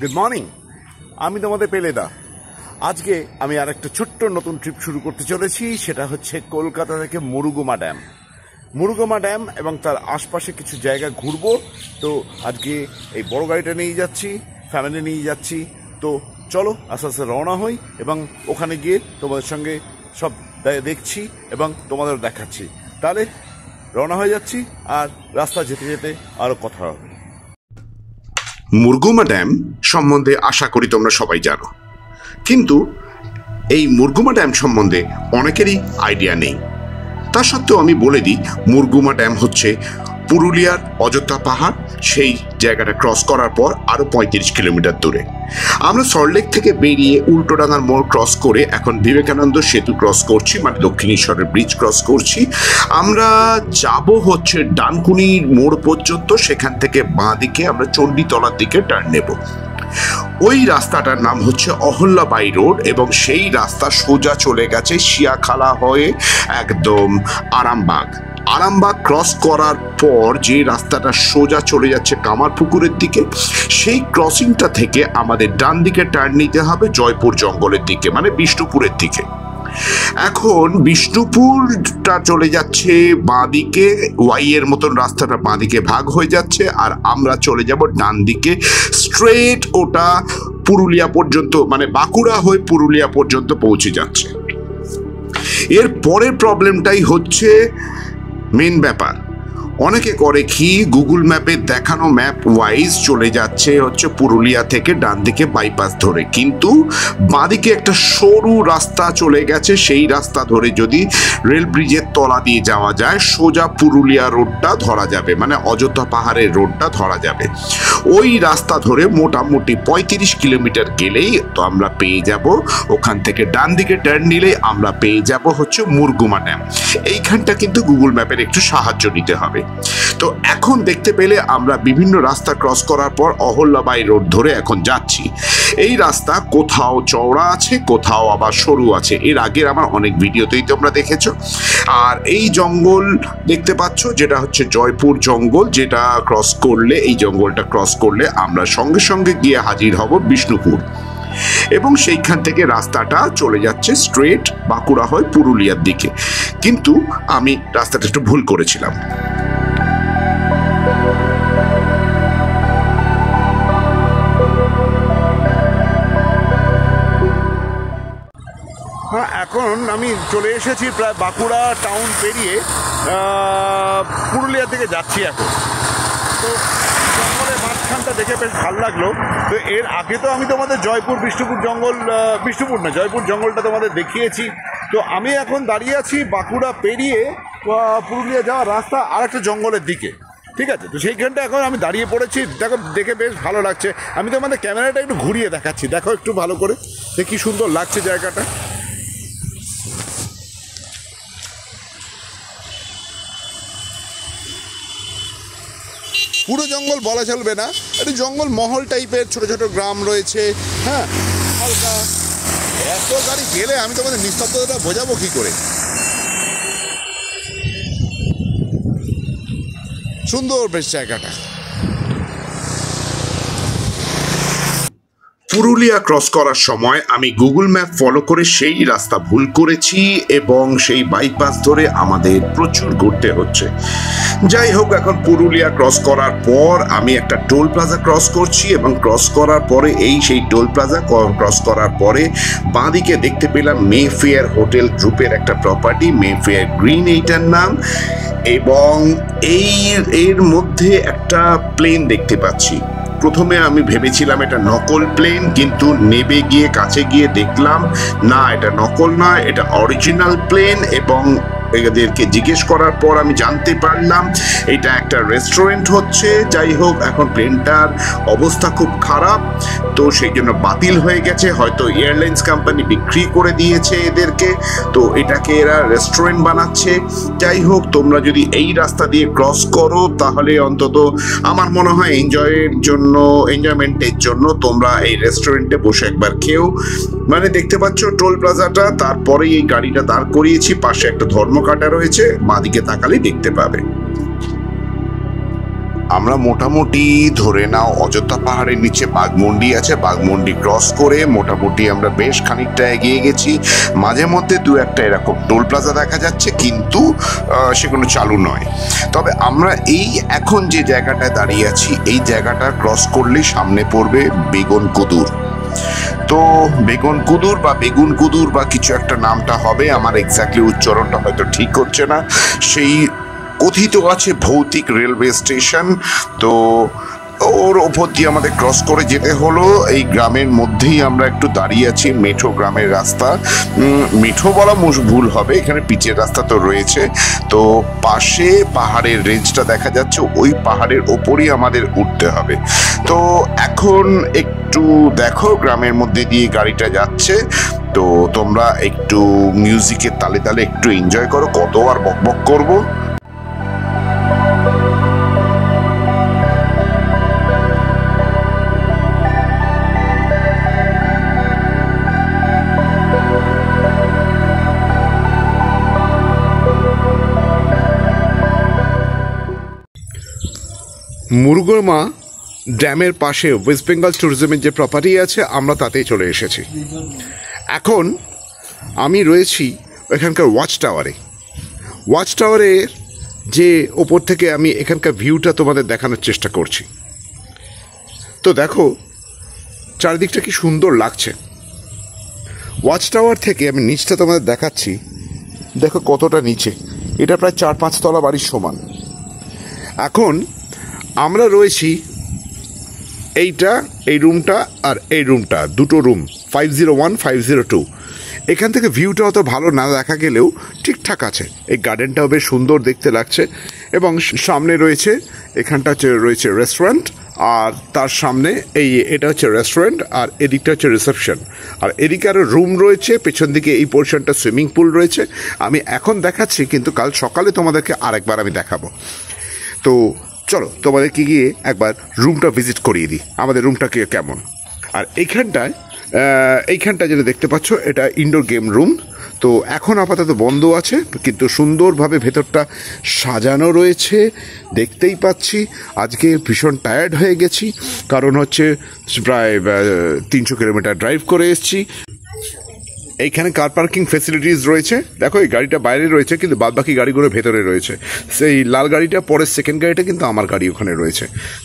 Good morning, আমি তোমাদের পেলেদা। আজকে আমি আর একটা ছোট্ট নতুন ট্রিপ শুরু করতে চলেছি। সেটা হচ্ছে কলকাতা থেকে মুরুগুমা ড্যাম। মুরুগুমা ড্যাম এবং তার আশপাশে কিছু জায়গা ঘুরবো। তো আজকে এই বড় গাড়িটা নিয়ে যাচ্ছি, ফ্যামিলি নিয়ে যাচ্ছি। তো চলো আস্তে আস্তে রওনা হই এবং ওখানে গিয়ে তোমাদের সঙ্গে সব দেখছি এবং তোমাদের দেখাচ্ছি। তাহলে রওনা হয়ে যাচ্ছি, আর রাস্তা যেতে যেতে আরও কথা হবে। মুরগুমা ড্যাম সম্বন্ধে আশা করি তোমরা সবাই জানো, কিন্তু এই মুরগুমা ড্যাম সম্বন্ধে অনেকেরই আইডিয়া নেই। তা সত্ত্বেও আমি বলে দিই, মুরগুমা ড্যাম হচ্ছে পুরুলিয়ার অযোধ্যা পাহাড়। সেই জায়গাটা ক্রস করার পর আরও 35 কিলোমিটার দূরে। আমরা সল্টলেক থেকে বেরিয়ে উল্টোডাঙ্গার মোড় ক্রস করে এখন বিবেকানন্দ সেতু ক্রস করছি, মানে দক্ষিণেশ্বরের ব্রিজ ক্রস করছি। আমরা যাব হচ্ছে ডানকুনির মোড় পর্যন্ত। সেখান থেকে বাঁ দিকে আমরা চণ্ডীতলার দিকে টার্ন নেব। ওই রাস্তাটার নাম হচ্ছে অহল্যাবাই রোড এবং সেই রাস্তা সোজা চলে গেছে শিয়াখালা হয়ে একদম আরামবাগ ক্রস করার পর যে রাস্তাটা সোজা চলে যাচ্ছে কামারপুকুরের দিকে, সেই ক্রসিংটা থেকে আমাদের ডান দিকে টার্ন নিতে হবে জয়পুর জঙ্গলের দিকে, মানে বিষ্ণুপুরের দিকে। এখন বিষ্ণুপুরটা চলে যাচ্ছে বাঁদিকে, ওয়াই এর মতন রাস্তাটা বাঁদিকে ভাগ হয়ে যাচ্ছে, আর আমরা চলে যাব ডান দিকে স্ট্রেট। ওটা পুরুলিয়া পর্যন্ত, মানে বাঁকুড়া হয়ে পুরুলিয়া পর্যন্ত পৌঁছে যাচ্ছে। এর পরের প্রবলেমটাই হচ্ছে মেন ব্যাপার। অনেকে করে কি, গুগল ম্যাপে দেখানো ম্যাপ ওয়াইজ চলে যাচ্ছে হচ্ছে পুরুলিয়া থেকে ডান দিকে বাইপাস ধরে, কিন্তু বাঁদিকে একটা সরু রাস্তা চলে গেছে। সেই রাস্তা ধরে যদি রেল ব্রিজের তলা দিয়ে যাওয়া যায়, সোজা পুরুলিয়া রোডটা ধরা যাবে, মানে অযোধ্যা পাহাড়ের রোডটা ধরা যাবে। ওই রাস্তা ধরে মোটামুটি 35 কিলোমিটার গেলেই তো আমরা পেয়ে যাব, ওখান থেকে ডান দিকে টার্ন নিলেই আমরা পেয়ে যাব হচ্ছে মুরগুমা ড্যাম। এইখানটা কিন্তু গুগল ম্যাপের একটু সাহায্য নিতে হবে। তো এখন দেখতে পেলে আমরা বিভিন্ন রাস্তা ক্রস করার পর অহল্যাবাই রোড ধরে এখন যাচ্ছি। এই রাস্তা কোথাও চওড়া আছে, কোথাও আবার সরু আছে। এর আগের আমার অনেক ভিডিওতেই তোমরা দেখেছো। আর এই জঙ্গল দেখতে পাচ্ছ, যেটা হচ্ছে জয়পুর জঙ্গল, যেটা ক্রস করলে, এই জঙ্গলটা ক্রস করলে আমরা সঙ্গে সঙ্গে গিয়ে হাজির হব বিষ্ণুপুর। এবং সেইখান থেকে রাস্তাটা চলে যাচ্ছে স্ট্রেট বাঁকুড়া হয়ে পুরুলিয়ার দিকে। কিন্তু আমি রাস্তাটা একটু ভুল করেছিলাম। হ্যাঁ, এখন আমি চলে এসেছি প্রায় বাঁকুড়া টাউন পেরিয়ে পুরুলিয়া থেকে যাচ্ছি এখন। তো জঙ্গলের মাঝখানটা দেখে বেশ ভালো লাগলো। তো এর আগে তো আমি তোমাদের জয়পুর জঙ্গলটা তোমাদের দেখিয়েছি। তো আমি এখন দাঁড়িয়ে আছি বাঁকুড়া পেরিয়ে পুরুলিয়া যাওয়ার রাস্তা আর একটা জঙ্গলের দিকে, ঠিক আছে? তো সেইখানটা এখন আমি দাঁড়িয়ে পড়েছি। দেখো, দেখে বেশ ভালো লাগছে। আমি তোমাদের ক্যামেরাটা একটু ঘুরিয়ে দেখাচ্ছি, দেখো একটু ভালো করে, দেখি কি সুন্দর লাগছে জায়গাটা। পুরো জঙ্গল বলা চলবে না, একটু জঙ্গল মহল টাইপের, ছোট ছোট গ্রাম রয়েছে। হ্যাঁ, হালকা। এত গাড়ি গেলে আমি তোমাদের নিস্তব্ধতা বোঝাবো কি করে? সুন্দর বেশ জায়গাটা। পুরুলিয়া ক্রস করার সময় আমি গুগল ম্যাপ ফলো করে সেই রাস্তা ভুল করেছি এবং সেই বাইপাস ধরে আমাদের প্রচুর ঘুরতে হচ্ছে। যাই হোক, এখন পুরুলিয়া ক্রস করার পর আমি একটা টোল প্লাজা ক্রস করছি এবং ক্রস করার পরে সেই টোল প্লাজা ক্রস করার পরে বাঁদিকে দেখতে পেলাম মেফেয়ার হোটেল গ্রুপের একটা প্রপার্টি, মেফেয়ার গ্রিন এইটার নাম। এবং এর মধ্যে একটা প্লেন দেখতে পাচ্ছি। প্রথমে আমি ভেবেছিলাম এটা নকল প্লেন, কিন্তু নেবে গিয়ে কাছে গিয়ে দেখলাম না, এটা নকল নয়, এটা অরিজিনাল প্লেন। এবং এদেরকে জিজ্ঞেস করার পর আমি জানতে পারলাম এটা একটা রেস্টুরেন্ট হচ্ছে। যাই হোক, এখন প্লেনটার অবস্থা খুব খারাপ, তো সেই জন্য বাতিল হয়ে গেছে। হয়তো এয়ারলাইন্স কোম্পানি বিক্রি করে দিয়েছে এদেরকে, তো এটাকে এরা রেস্টুরেন্ট বানাচ্ছে। যাই হোক, তোমরা যদি এই রাস্তা দিয়ে ক্রস করো তাহলে অন্তত আমার মনে হয় এনজয়মেন্টের জন্য তোমরা এই রেস্টুরেন্টে বসে একবার খেও। মানে দেখতে পাচ্ছ টোল প্লাজাটা, তারপরে এই গাড়িটা দাঁড় করিয়েছি, পাশে একটা ধর্মকাটা রয়েছে, বাঁদিকে তাকালেই দেখতে পাবে। আমরা মোটামুটি ধরে নাও অযোধ্যা পাহাড়ের নিচে বাঘমুন্ডি আছে, বাঘমুন্ডি ক্রস করে মোটামুটি আমরা বেশ খানিকটা এগিয়ে গেছি। মাঝে মধ্যে দু একটা এরকম টোল প্লাজা দেখা যাচ্ছে, কিন্তু সেগুলো চালু নয়। তবে আমরা এই এখন যে জায়গাটায় দাঁড়িয়ে আছি, এই জায়গাটা ক্রস করলেই সামনে পড়বে বেগুনকুদুর। তো বেগুনকুদুর বা বেগুনকুদুর বা কিছু একটা নামটা হবে, আমার এক্স্যাক্টলি উচ্চারণটা হয়তো ঠিক হচ্ছে না। সেই কথিত আছে ভৌতিক রেলওয়ে স্টেশন। তো ওর ওপর দিয়ে আমাদের ক্রস করে যেতে হলো। এই গ্রামের মধ্যেই আমরা একটু দাঁড়িয়ে আছি, মেঠো গ্রামের রাস্তা। মেঠো বলা ভুল হবে, এখানে পিচের রাস্তা তো রয়েছে। তো পাশে পাহাড়ের রেঞ্জটা দেখা যাচ্ছে, ওই পাহাড়ের ওপরই আমাদের উঠতে হবে। তো এখন একটু দেখো গ্রামের মধ্যে দিয়ে গাড়িটা যাচ্ছে, তো তোমরা একটু মিউজিকের তালে তালে একটু এনজয় করো, কত আর বকবক করবো। মুরুগমা ড্যামের পাশে ওয়েস্ট বেঙ্গল ট্যুরিজমের যে প্রপার্টি আছে, আমরা তাতেই চলে এসেছি। এখন আমি রয়েছি এখানকার ওয়াচ টাওয়ারে। ওয়াচ টাওয়ারের যে ওপর থেকে আমি এখানকার ভিউটা তোমাদের দেখানোর চেষ্টা করছি। তো দেখো চারিদিকটা কি সুন্দর লাগছে। ওয়াচ টাওয়ার থেকে আমি নিচটা তোমাদের দেখাচ্ছি, দেখো কতটা নিচে, এটা প্রায় 4-5 তলা বাড়ির সমান। এখন আমরা রয়েছি এই রুমটা আর এই রুমটা, দুটো রুম, 501, 502। এখান থেকে ভিউটা অত ভালো না দেখা গেলেও ঠিকঠাক আছে। এই গার্ডেনটাও বেশ সুন্দর দেখতে লাগছে, এবং সামনে রয়েছে এখানটা রয়েছে রেস্টুরেন্ট, আর তার সামনে এটা হচ্ছে রেস্টুরেন্ট, আর এদিকটা হচ্ছে রিসেপশন, আর এদিকে আরও রুম রয়েছে। পেছন দিকে এই পোর্শনটা সুইমিং পুল রয়েছে। আমি এখন দেখাচ্ছি, কিন্তু কাল সকালে তোমাদেরকে আরেকবার আমি দেখাবো। তো চলো তোমাদেরকে গিয়ে একবার রুমটা ভিজিট করিয়ে দিই, আমাদের রুমটা কেমন। আর এইখানটা যেটা দেখতে পাচ্ছ, এটা ইনডোর গেম রুম। তো এখন আপাতত বন্ধ আছে, কিন্তু সুন্দরভাবে ভেতরটা সাজানো রয়েছে, দেখতেই পাচ্ছি। আজকে ভীষণ টায়ার্ড হয়ে গেছি, কারণ হচ্ছে প্রায় 300 কিলোমিটার ড্রাইভ করে এসেছি। এইখানে কার পার্কিং ফেসিলিটিস রয়েছে, দেখো এই গাড়িটা বাইরে রয়েছে, কিন্তু বাদবাকি গাড়িগুলো ভেতরে রয়েছে। সেই লাল গাড়িটা পরের সেকেন্ড গাড়িটা কিন্তু আমার গাড়ি ওখানে রয়েছে।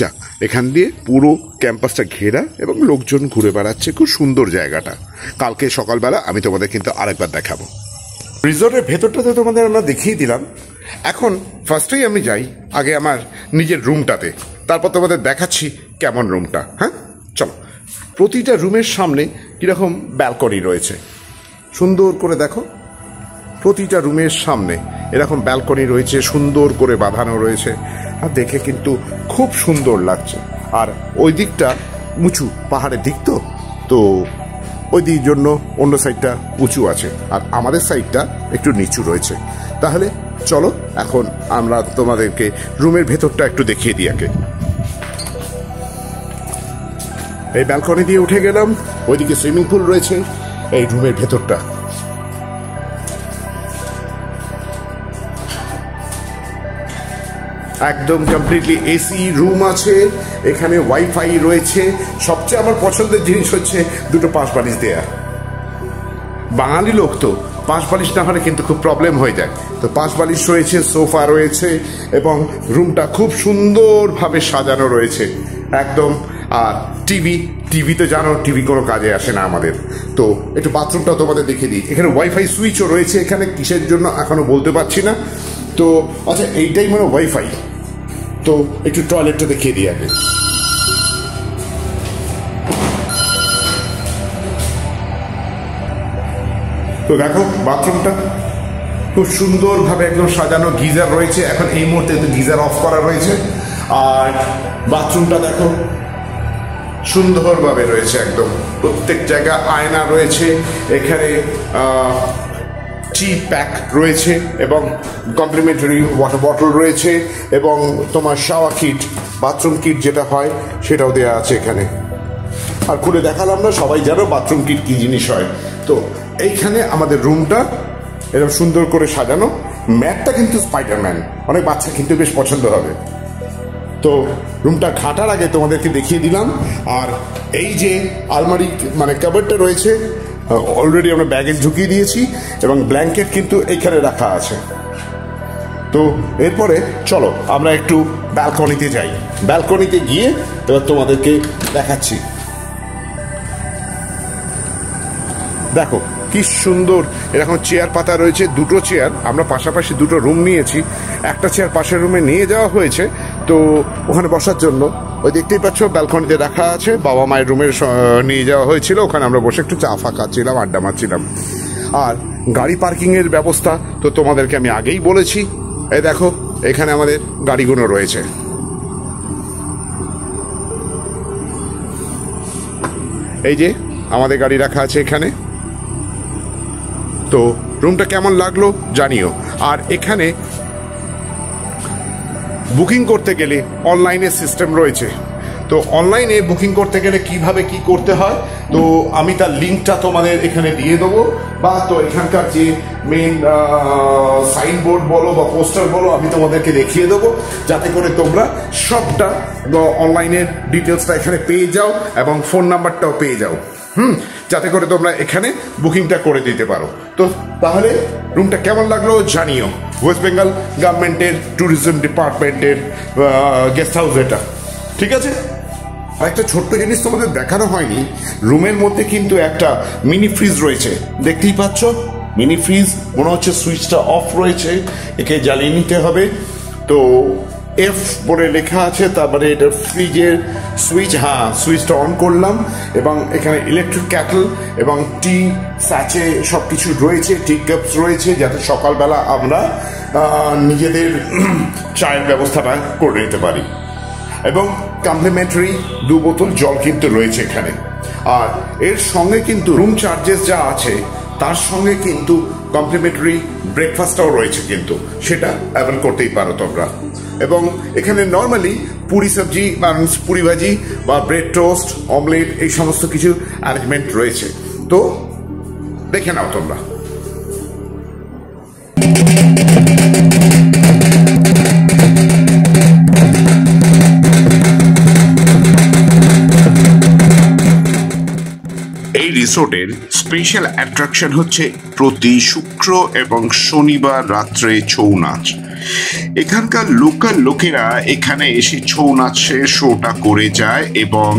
যাক, এখান দিয়ে পুরো ক্যাম্পাসটা ঘেরা এবং লোকজন ঘুরে বেড়াচ্ছে, খুব সুন্দর জায়গাটা। কালকে সকালবেলা আমি তোমাদের কিন্তু আরেকবার দেখাবো। রিসর্টের ভেতরটা তো তোমাদের আমরা দেখিয়ে দিলাম। এখন ফার্স্টেই আমি যাই আগে আমার নিজের রুমটাতে, তারপর তোমাদের দেখাচ্ছি কেমন রুমটা। হ্যাঁ চলো। প্রতিটা রুমের সামনে কীরকম ব্যালকনি রয়েছে, সুন্দর করে দেখো। প্রতিটা রুমের সামনে এরকম ব্যালকনি রয়েছে, সুন্দর করে বাঁধানো রয়েছে, আর দেখে কিন্তু খুব সুন্দর লাগছে। আর ওই দিকটা উঁচু পাহাড়ের দিক, তো ওই দিক জন্য অন্য সাইডটা উঁচু আছে, আর আমাদের সাইডটা একটু নিচু রয়েছে। তাহলে চলো এখন আমরা তোমাদেরকে রুমের ভেতরটা একটু দেখিয়ে দিই আগে। এই ব্যালকনি দিয়ে উঠে গেলাম, ওইদিকে সুইমিং পুল রয়েছে। এই রুমের ভেতরটা একদম কমপ্লিটলি এসি রুম আছে, এখানে ওয়াইফাই রয়েছে। সবচেয়ে আমার পছন্দের জিনিস হচ্ছে দুটো পাশ বালিশ দেয়া। বাঙালি লোক তো পাশ বালিশ না হলে কিন্তু খুব প্রবলেম হয়ে যায়। তো পাশ বালিশ রয়েছে, সোফা রয়েছে, এবং রুমটা খুব সুন্দরভাবে সাজানো রয়েছে একদম। আর টিভি তো জানো, টিভি কোনো কাজে আসে না আমাদের। তো একটু বাথরুমটা তোমাদের দেখিয়ে দিই। এখানে ওয়াইফাই সুইচও রয়েছে, এখানে কিসের জন্য এখনো বলতে পারছি না। তো আচ্ছা, এইটাই মানে ওয়াইফাই। তো একটু টয়লেটটা দেখিয়ে দিই আগে। তো দেখো বাথরুমটা খুব সুন্দরভাবে একদম সাজানো, গিজার রয়েছে। এখন এই মুহূর্তে গিজার অফ করা রয়েছে। আর বাথরুমটা দেখো সুন্দরভাবে রয়েছে একদম, প্রত্যেক জায়গায় আয়না রয়েছে। এখানে টি প্যাক রয়েছে এবং কমপ্লিমেন্টারি ওয়াটার বটল রয়েছে, এবং তোমার শাওয়ার কিট, বাথরুম কিট যেটা হয় সেটাও দেওয়া আছে এখানে। আর খুলে দেখালাম না, সবাই জানো বাথরুম কিট কি জিনিস হয়। তো এইখানে আমাদের রুমটা এরকম সুন্দর করে সাজানো। ম্যাটটা কিন্তু স্পাইডারম্যান, অনেক বাচ্চা কিন্তু বেশ পছন্দ হবে। তো রুমটা ঘাটার আগে তোমাদেরকে দেখিয়ে দিলাম। আর এই যে আলমারি মানে কাবারটা রয়েছে অলরেডি আমরা ব্যাগে ঢুকিয়ে দিয়েছি এবং ব্ল্যাঙ্কেট কিন্তু এইখানে রাখা আছে। তো এরপরে চলো আমরা একটু ব্যালকনিতে যাই। ব্যালকনিতে গিয়ে এবার তোমাদেরকে দেখাচ্ছি। দেখো কি সুন্দর এরকম চেয়ার পাতা রয়েছে, দুটো চেয়ার। আমরা পাশাপাশি দুটো রুম নিয়েছি, একটা চেয়ার পাশের রুমে নিয়ে যাওয়া হয়েছে তো ওখানে বসার জন্য। ওই দেখতেই পাচ্ছ ব্যালকনিতে রাখা আছে, বাবা মায়ের রুমে নিয়ে যাওয়া হয়েছিল, ওখানে আমরা বসে একটু চা ফা খাচ্ছিলাম, আড্ডা মারছিলাম। আর গাড়ি পার্কিংয়ের ব্যবস্থা তো তোমাদেরকে আমি আগেই বলেছি। এই দেখো এখানে আমাদের গাড়িগুলো রয়েছে। এই যে আমাদের গাড়ি রাখা আছে এখানে। তো রুমটা কেমন লাগলো জানিও। আর এখানে বুকিং করতে গেলে অনলাইনে সিস্টেম রয়েছে। তো অনলাইনে বুকিং করতে গেলে কিভাবে কি করতে হয় তো আমি তার লিঙ্কটা তোমাদের এখানে দিয়ে দেবো, বা তো এখানকার যে মেন সাইনবোর্ড বলো বা পোস্টার বলো আমি তোমাদেরকে দেখিয়ে দেবো, যাতে করে তোমরা সবটা অনলাইনের ডিটেলসটা এখানে পেয়ে যাও এবং ফোন নাম্বারটাও পেয়ে যাও, যাতে করে তোমরা এখানে বুকিংটা করে দিতে পারো। তো তাহলে রুমটা কেমন লাগলো জানিও। ওয়েস্ট বেঙ্গল গভর্নমেন্টের ট্যুরিজম ডিপার্টমেন্টের গেস্ট হাউস এটা, ঠিক আছে। আর একটা ছোট্ট জিনিস তোমাদের দেখানো হয়নি, রুমের মধ্যে কিন্তু একটা মিনি ফ্রিজ রয়েছে, দেখতেই পাচ্ছ মিনি ফ্রিজ। মনে হচ্ছে সুইচটা অফ রয়েছে, একে জ্বালিয়ে নিতে হবে। তো এফ বলে লেখা আছে, তারপরে এটা ফ্রিজের সুইচ, হ্যাঁ সুইচটা অন করলাম এবং এখানে ইলেকট্রিক ক্যাটল এবং টি স্যাচে সব কিছু রয়েছে, টি কাপস রয়েছে, যাতে সকালবেলা আমরা নিজেদের চায়ের ব্যবস্থাটা করে নিতে পারি। এবং কমপ্লিমেন্টারি 2 বোতল জল কিন্তু রয়েছে এখানে। আর এর সঙ্গে কিন্তু রুম চার্জেস যা আছে তার সঙ্গে কিন্তু কমপ্লিমেন্টারি ব্রেকফাস্টটাও রয়েছে, কিন্তু সেটা অ্যাভেল করতেই পারো তোমরা। এবং এখানে নর্মালি পুরি সবজি বা পুরি ভাজি বা ব্রেড টোস্ট, অমলেট এই সমস্ত কিছু অ্যারেঞ্জমেন্ট রয়েছে। তো দেখে নাও তোমরা। এই রিসোর্টের স্পেশাল অ্যাট্রাকশন হচ্ছে প্রতি শুক্র এবং শনিবার রাত্রে ছৌ নাচ। এখানকার লোকাল লোকেরা এখানে এসে ছৌ নাচের শোটা করে যায় এবং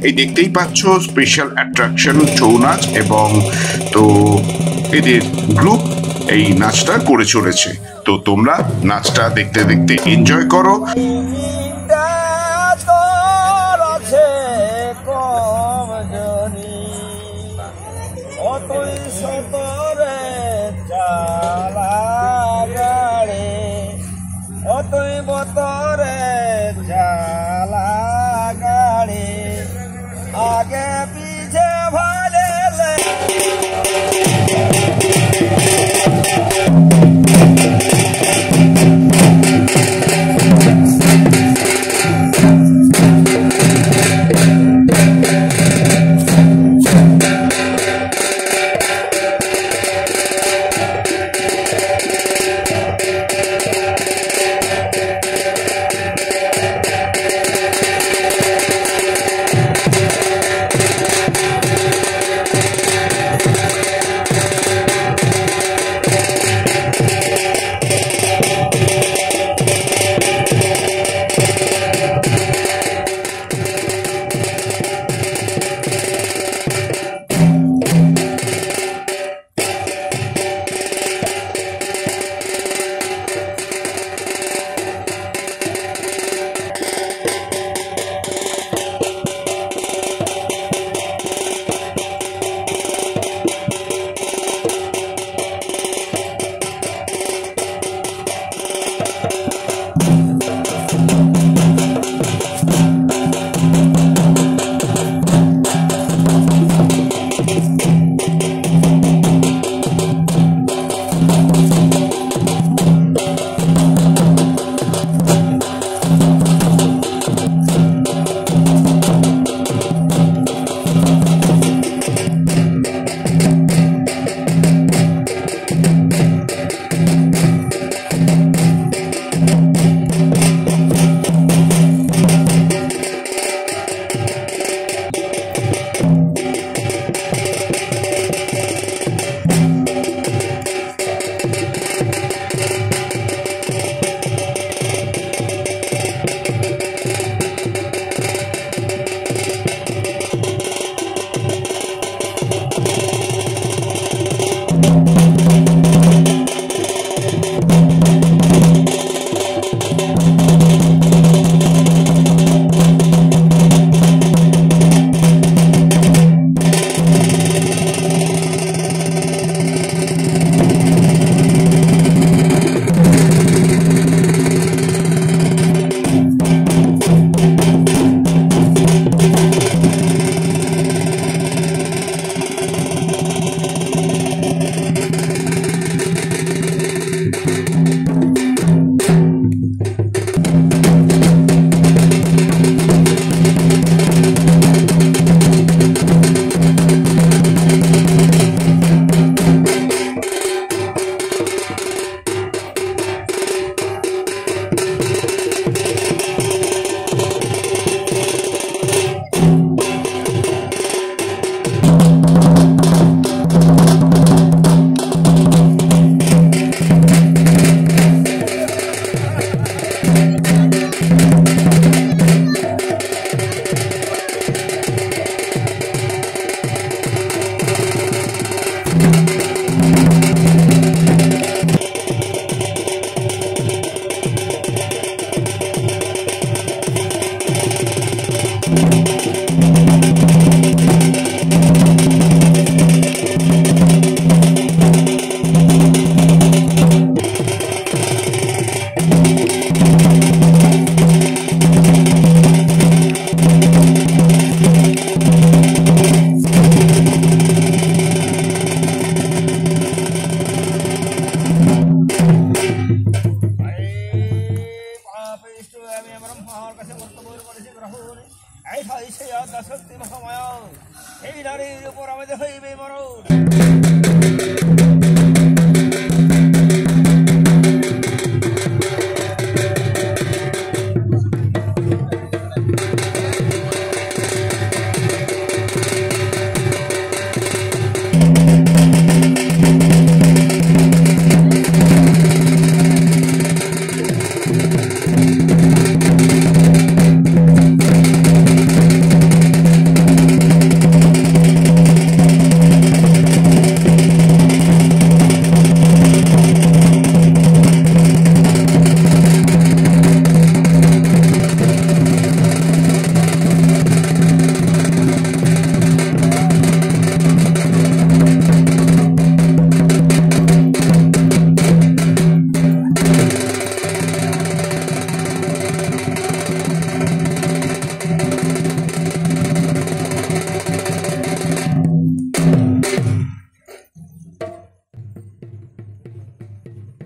এই দেখতেই পাচ্ছ স্পেশাল অ্যাট্রাকশন ছৌ নাচ, এবং তো এদের গ্রুপ এই নাচটা করে চলেছে। তো তোমরা নাচটা দেখতে দেখতে এনজয় করো। आगे पीछे भाले ले এইটাই সেই আদ্যা শক্তি মহামায়া, এই নারীর উপর আমাদের হইবে মরণ।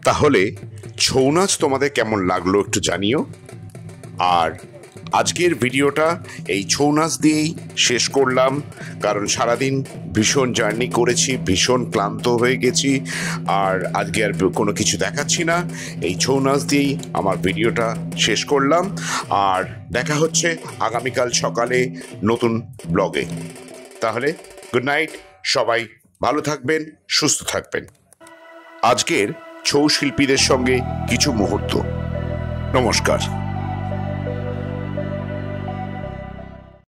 তাহলে ছৌ নাচ তোমাদের কেমন লাগলো একটু জানিও। আর আজকের ভিডিওটা এই ছৌ নাচ দিয়েই শেষ করলাম, কারণ সারাদিন ভীষণ জার্নি করেছি, ভীষণ ক্লান্ত হয়ে গেছি, আর আজকে আর কোনো কিছু দেখাচ্ছি না। এই ছৌ নাচ দিয়েই আমার ভিডিওটা শেষ করলাম, আর দেখা হচ্ছে আগামীকাল সকালে নতুন ব্লগে। তাহলে গুড নাইট, সবাই ভালো থাকবেন, সুস্থ থাকবেন। আজকের ছৌ শিল্পীদের সঙ্গে কিছু মুহূর্ত। নমস্কার।